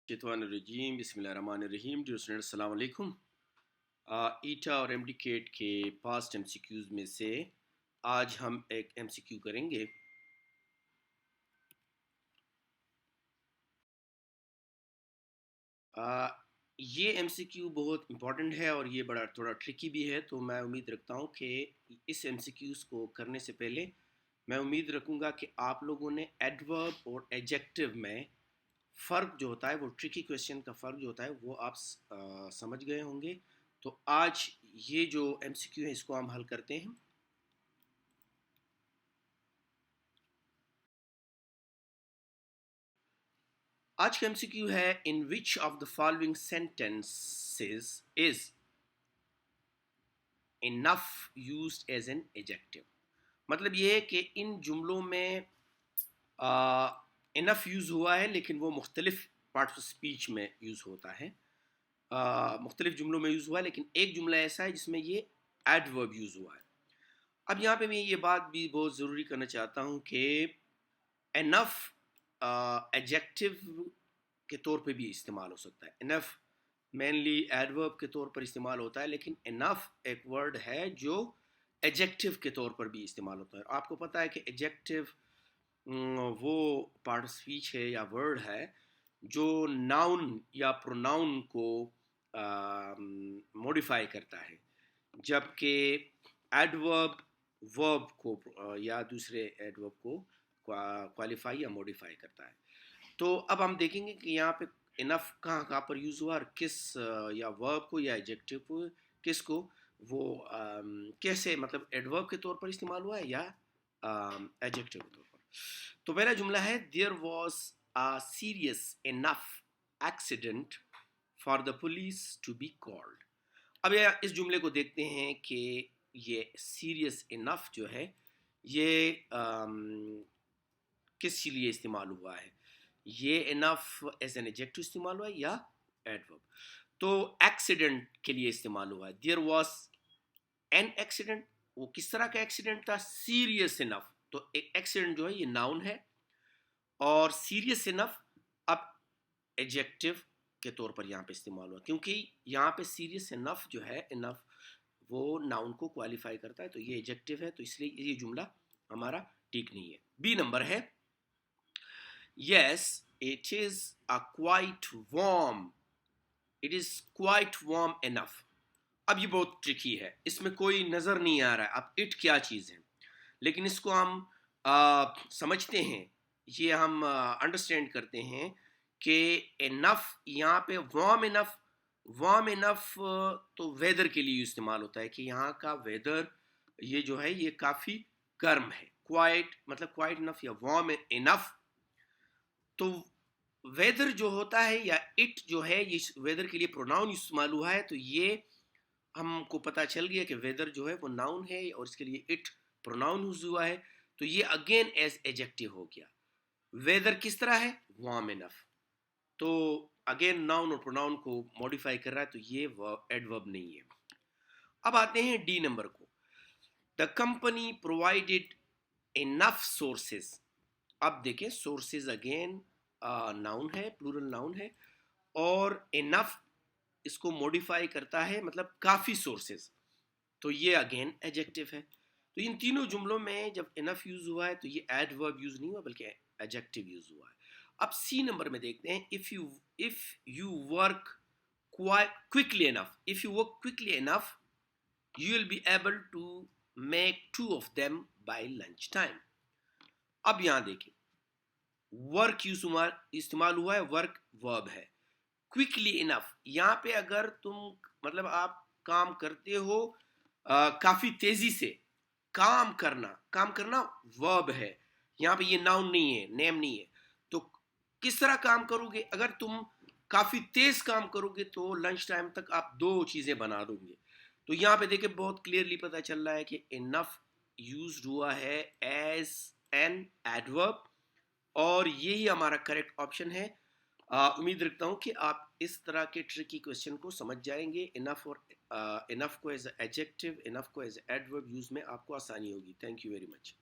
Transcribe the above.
शैतानिर्रजीम बिस्मिल्लाहिर्रहमानिर्रहीम। Dear student अस्सलाम वालेकुम। ईटा और एमडीकेट के पास्ट एमसीक्यूज़ में से आज हम एक एमसीक्यू करेंगे। ये एमसीक्यू बहुत इम्पॉर्टेंट है और ये बड़ा थोड़ा ट्रिकी भी है, तो मैं उम्मीद रखता हूँ कि इस एमसीक्यूज़ को करने से पहले मैं उम्मीद रखूँगा कि आप लोगों ने एडवर्ब और एडजेक्टिव में फ़र्क जो होता है, वो ट्रिकी क्वेश्चन का फ़र्क जो होता है वो आप समझ गए होंगे। तो आज ये जो एमसीक्यू है इसको हम हल करते हैं। आज का एमसीक्यू है, in which of the following sentences is enough used as an adjective. मतलब ये है कि इन जुमलों में इनफ यूज़ हुआ है, लेकिन वो मुख्तलिफ पार्ट्स ऑफ स्पीच में यूज़ होता है। मुख्तलिफ जुमलों में यूज़ हुआ है, लेकिन एक जुमला ऐसा है जिसमें ये एडवर्ब यूज़ हुआ है। अब यहाँ पे मैं ये बात भी बहुत ज़रूरी करना चाहता हूँ कि इनफ एडजेक्टिव के तौर पे भी इस्तेमाल हो सकता है। इनफ मेनली एडवर्ब के तौर पर इस्तेमाल होता है, लेकिन इनफ एक वर्ड है जो एडजेक्टिव के तौर पर भी इस्तेमाल होता है। आपको पता है कि एडजेक्टिव वो पार्ट ऑफ स्पीच है या वर्ड है जो नाउन या प्रोनाउन को मॉडिफाई करता है, जबकि एडवर्ब वर्ब को या दूसरे एडवर्ब को क्वालिफाई या मॉडिफाई करता है। तो अब हम देखेंगे कि यहाँ पे इनफ कहाँ कहाँ पर यूज़ हुआ और किस या वर्ब को या एडजेक्टिव को किसको वो कैसे, मतलब एडवर्ब के तौर पर इस्तेमाल हुआ है या एडजेक्टिव के तौर पर। तो पहला जुमला है, there was a serious enough accident for the police to be called. अब इस जुमले को देखते हैं कि ये सीरियस इनफ जो है ये किस लिए इस्तेमाल हुआ है। ये इनफ एज एन एडजेक्टिव इस्तेमाल हुआ है या एडवर्ब। तो एक्सीडेंट के लिए इस्तेमाल हुआ है। देयर वॉज एन एक्सीडेंट, वो किस तरह का एक्सीडेंट था, सीरियस इनफ। तो एक एक्सीडेंट जो है ये नाउन है और सीरियस इनफ अब एडजेक्टिव के तौर पर यहाँ पे इस्तेमाल हुआ, क्योंकि यहाँ पे सीरियस इनफ जो है, इनफ वो नाउन को क्वालिफाई करता है, तो ये एडजेक्टिव है, तो इसलिए ये जुमला हमारा ठीक नहीं है। बी नंबर है, yes it is a quite warm, it is quite warm enough। अब ये बहुत ट्रिकी है, इसमें कोई नजर नहीं आ रहा है अब इट क्या चीज है, लेकिन इसको हम समझते हैं, ये हम अंडरस्टैंड करते हैं कि इनफ यहाँ पे वार्म इनफ, वार्म इनफ तो वेदर के लिए इस्तेमाल होता है कि यहाँ का वेदर ये जो है ये काफ़ी गर्म है। क्वाइट मतलब क्वाइट इनफ या वार्म इनफ, तो वेदर जो होता है या इट जो है ये वेदर के लिए प्रोनाउन इस्तेमाल हुआ है, तो ये हमको पता चल गया कि वेदर जो है वो नाउन है और इसके लिए इट प्रोनाउन यूज हुआ है, तो ये अगेन एज एडजेक्टिव हो गया। वेदर किस तरह है, वार्म इनफ, तो अगेन नाउन और प्रोनाउन को मॉडिफाई कर रहा है, तो ये एडवर्ब नहीं है। अब आते हैं डी नंबर को, the company provided enough sources. अब देखें सोर्सेज अगेन नाउन है, प्लूरल नाउन है, और इनफ इसको मॉडिफाई करता है, मतलब काफ़ी सोर्सेज, तो ये अगेन एडजेक्टिव है। तो इन तीनों जुमलों में जब इनफ यूज हुआ है तो ये एडवर्ब यूज नहीं हुआ बल्कि एडजेक्टिव यूज हुआ है। अब सी नंबर में देखते हैं, if you work quickly enough, if you work quickly enough you will be able to make 2 of them by lunch time. अब यहां देखें वर्क इस्तेमाल हुआ है, वर्क वर्ब है, क्विकली इनफ यहाँ पे अगर तुम मतलब आप काम करते हो काफी तेजी से, काम करना वर्ब है, यहाँ पे ये नाउन नहीं है, नेम नहीं है। तो किस तरह काम करोगे, अगर तुम काफी तेज काम करोगे तो लंच टाइम तक आप 2 चीजें बना दोगे। तो यहाँ पे देखिए बहुत क्लियरली पता चल रहा है कि इनफ यूज्ड हुआ है एज एन एडवर्ब और यही हमारा करेक्ट ऑप्शन है। उम्मीद रखता हूँ कि आप इस तरह के ट्रिकी क्वेश्चन को समझ जाएंगे। इनफ और इनफ को एज एडजेक्टिव, इनफ को एज एडवर्ब यूज में आपको आसानी होगी। Thank you very much.